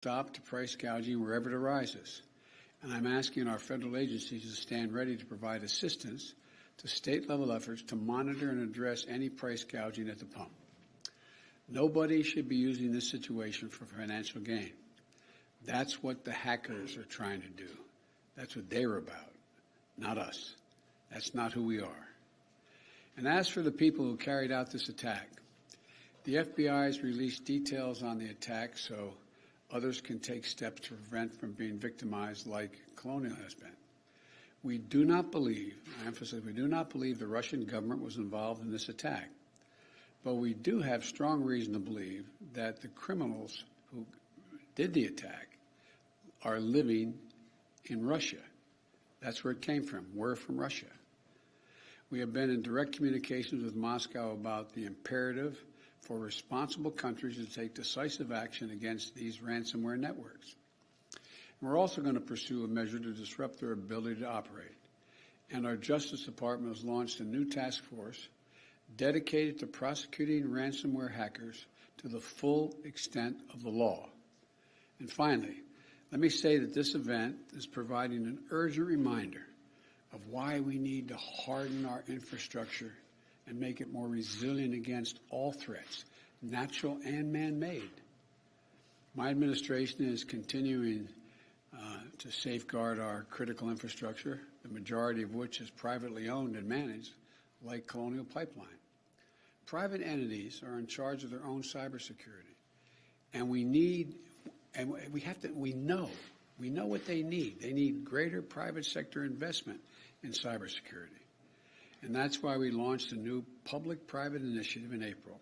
stop to price gouging wherever it arises. And I'm asking our federal agencies to stand ready to provide assistance to state-level efforts to monitor and address any price gouging at the pump. Nobody should be using this situation for financial gain. That's what the hackers are trying to do. That's what they're about, not us. That's not who we are. And as for the people who carried out this attack, the FBI has released details on the attack so others can take steps to prevent from being victimized like Colonial has been. We do not believe, I emphasize, we do not believe the Russian government was involved in this attack. But we do have strong reason to believe that the criminals who did the attack are living in Russia. That's where it came from. We're from Russia. We have been in direct communications with Moscow about the imperative for responsible countries to take decisive action against these ransomware networks. And we're also going to pursue a measure to disrupt their ability to operate. And our Justice Department has launched a new task force dedicated to prosecuting ransomware hackers to the full extent of the law. And finally, let me say that this event is providing an urgent reminder of why we need to harden our infrastructure and make it more resilient against all threats, natural and man-made. My administration is continuing to safeguard our critical infrastructure, the majority of which is privately owned and managed, like Colonial Pipeline. Private entities are in charge of their own cybersecurity, and we know what they need. They need greater private sector investment in cybersecurity. And that's why we launched a new public-private initiative in April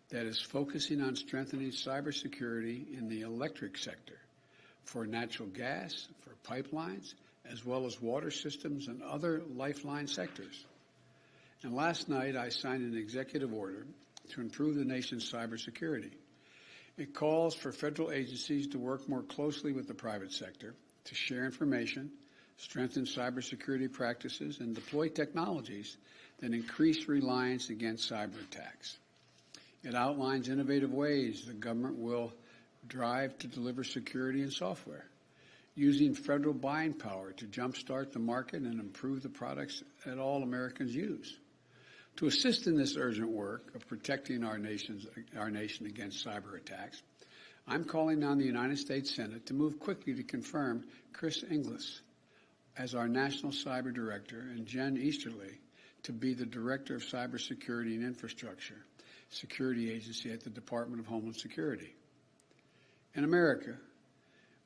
that is focusing on strengthening cybersecurity in the electric sector for natural gas, for pipelines, as well as water systems and other lifeline sectors. And last night, I signed an executive order to improve the nation's cybersecurity. It calls for federal agencies to work more closely with the private sector to share information, strengthen cybersecurity practices, and deploy technologies that increase reliance against cyber attacks. It outlines innovative ways the government will drive to deliver security and software, using federal buying power to jumpstart the market and improve the products that all Americans use. To assist in this urgent work of protecting our nation against cyber attacks, I'm calling on the United States Senate to move quickly to confirm Chris Inglis as our National Cyber Director and Jen Easterly to be the Director of Cybersecurity and Infrastructure Security Agency at the Department of Homeland Security. In America,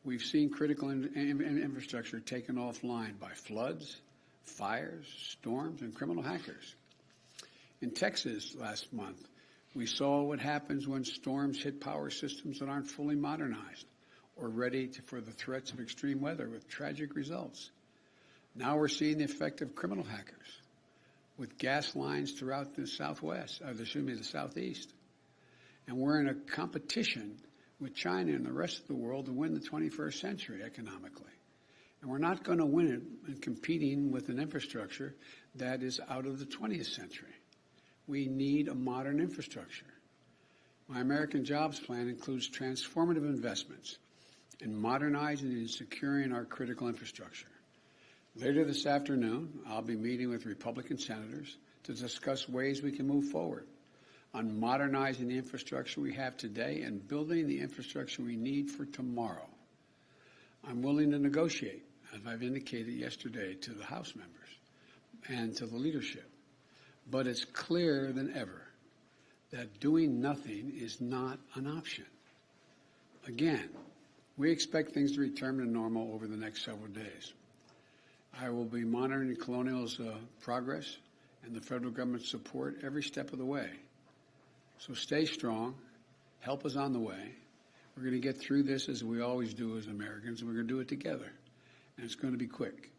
we've seen critical infrastructure taken offline by floods, fires, storms, and criminal hackers. In Texas last month, we saw what happens when storms hit power systems that aren't fully modernized or ready for the threats of extreme weather with tragic results. Now we're seeing the effect of criminal hackers with gas lines throughout the the southeast. And we're in a competition with China and the rest of the world to win the 21st century economically. And we're not going to win it in competing with an infrastructure that is out of the 20th century. We need a modern infrastructure. My American Jobs Plan includes transformative investments in modernizing and securing our critical infrastructure. Later this afternoon, I'll be meeting with Republican senators to discuss ways we can move forward on modernizing the infrastructure we have today and building the infrastructure we need for tomorrow. I'm willing to negotiate, as I've indicated yesterday to the House members and to the leadership. But it's clearer than ever that doing nothing is not an option. Again, we expect things to return to normal over the next several days. I will be monitoring Colonial's progress and the federal government's support every step of the way. So stay strong. Help is on the way. We're going to get through this as we always do as Americans, and we're going to do it together. And it's going to be quick.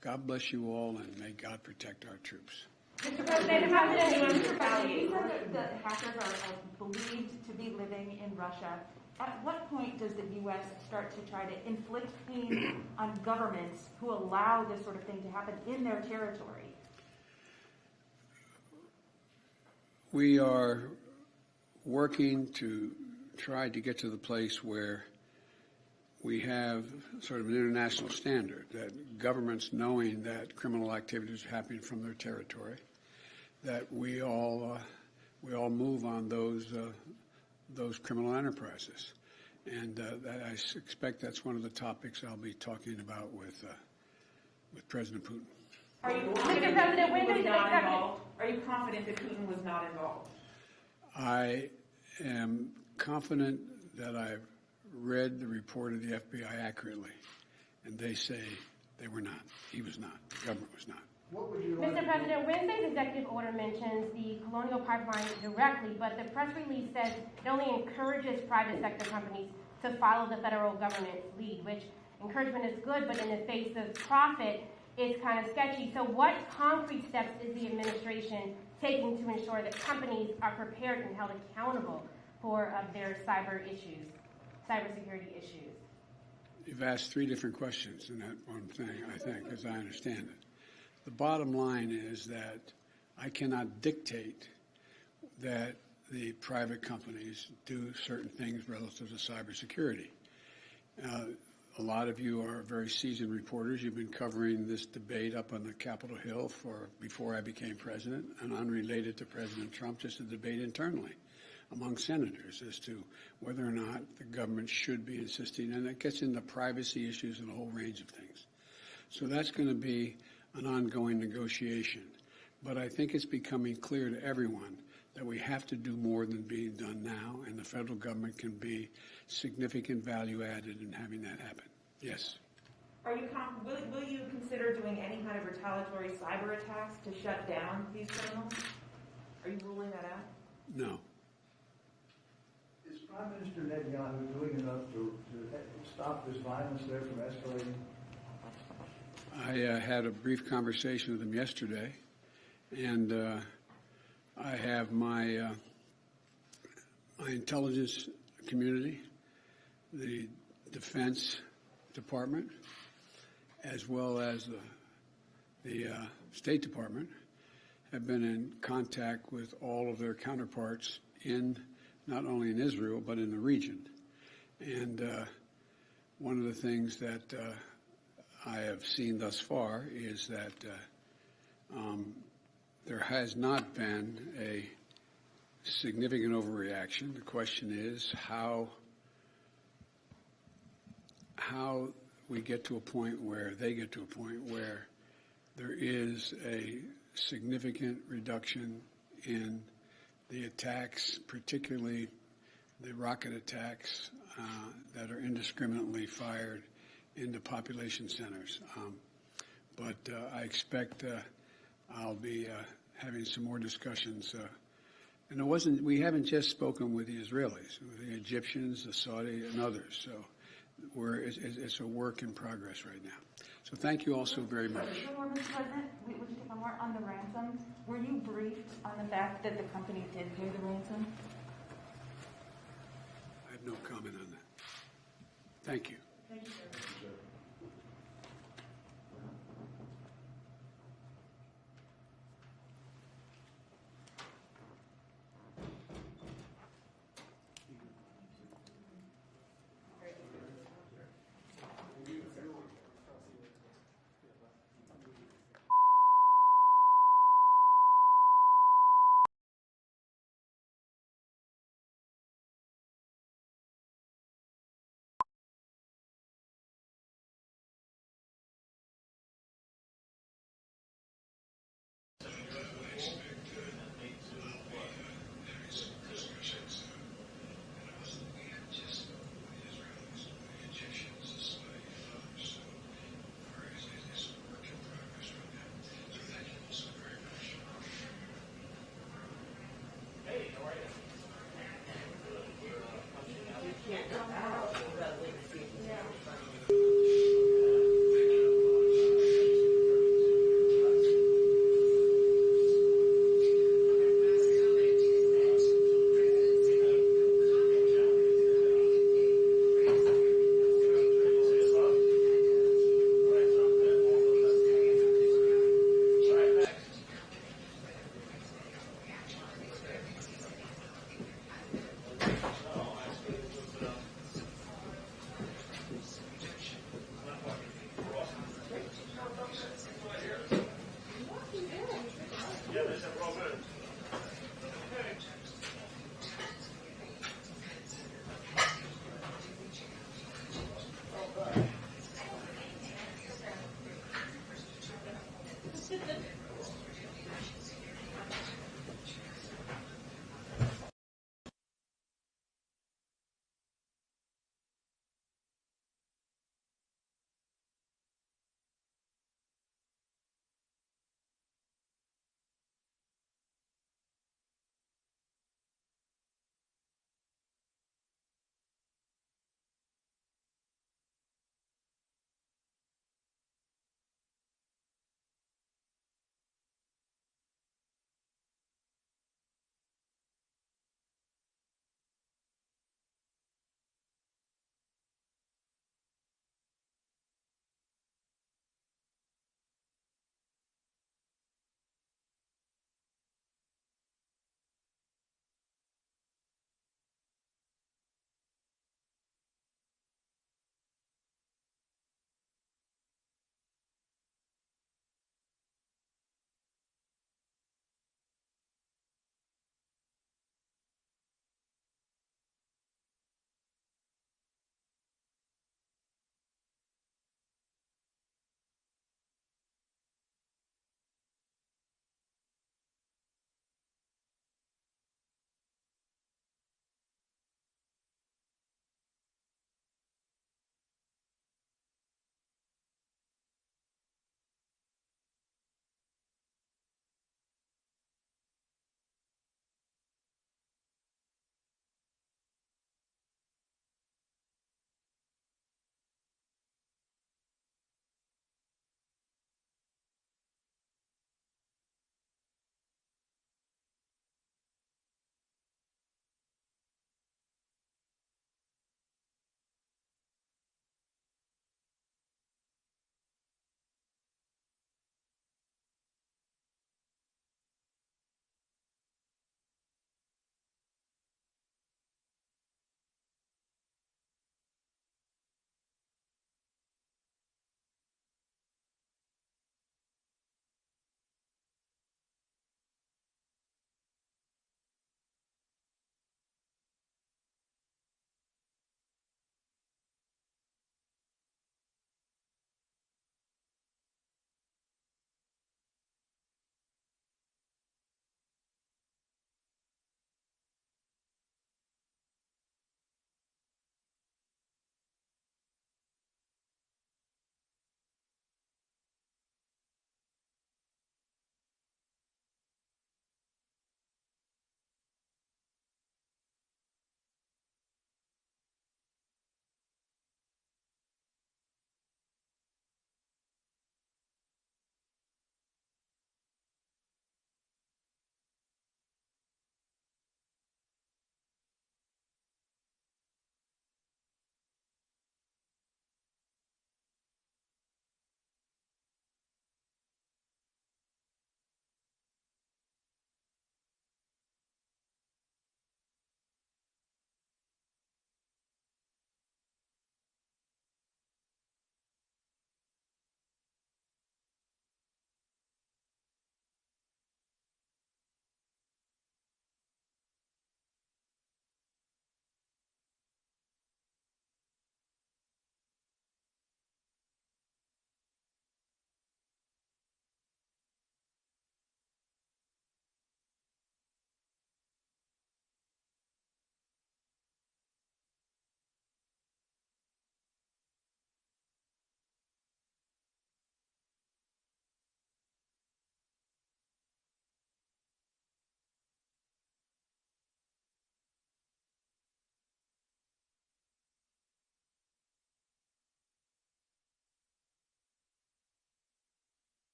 God bless you all, and may God protect our troops. Mr. President, how did anyone retaliate? The hackers are believed to be living in Russia. At what point does the U.S. start to try to inflict pain on governments who allow this sort of thing to happen in their territory? We are working to try to get to the place where we have sort of an international standard that governments, knowing that criminal activities are happening from their territory, that we all move on those criminal enterprises, and I expect that's one of the topics I'll be talking about with President Putin. Are you confident that Putin was not involved? Are you confident that Putin was not involved? I am confident that I've read the report of the FBI accurately, and they say they were not. He was not. The government was not. Mr. President, Wednesday's executive order mentions the Colonial Pipeline directly, but the press release says it only encourages private sector companies to follow the federal government's lead, which encouragement is good, but in the face of profit, it's kind of sketchy. So what concrete steps is the administration taking to ensure that companies are prepared and held accountable for their cybersecurity issues? You've asked three different questions in that one thing, I think, as I understand it. The bottom line is that I cannot dictate that the private companies do certain things relative to cybersecurity. A lot of you are very seasoned reporters. You've been covering this debate up on the Capitol Hill before I became president, and unrelated to President Trump, just a debate internally among senators as to whether or not the government should be insisting, and it gets into privacy issues and a whole range of things. So that's going to be an ongoing negotiation. But I think it's becoming clear to everyone that we have to do more than being done now, and the federal government can be significant value added in having that happen. Yes. Are you will you consider doing any kind of retaliatory cyber attacks to shut down these criminals? Are you ruling that out? No. Is Prime Minister Netanyahu doing enough to stop this violence there from escalating? I had a brief conversation with him yesterday, and I have my intelligence community, the Defense Department, as well as the State Department, have been in contact with all of their counterparts not only in Israel, but in the region. And one of the things that I have seen thus far is that there has not been a significant overreaction. The question is how we get to a point where they get to a point where there is a significant reduction in the attacks, particularly the rocket attacks that are indiscriminately fired into population centers. But I expect I'll be having some more discussions. And we haven't just spoken with the Israelis, with the Egyptians, the Saudi, and others. So it's a work in progress right now. So thank you all so very much. Mr. President, would you take one more on the ransom? Were you briefed on the fact that the company did pay the ransom? I have no comment on that. Thank you. Thank you, sir.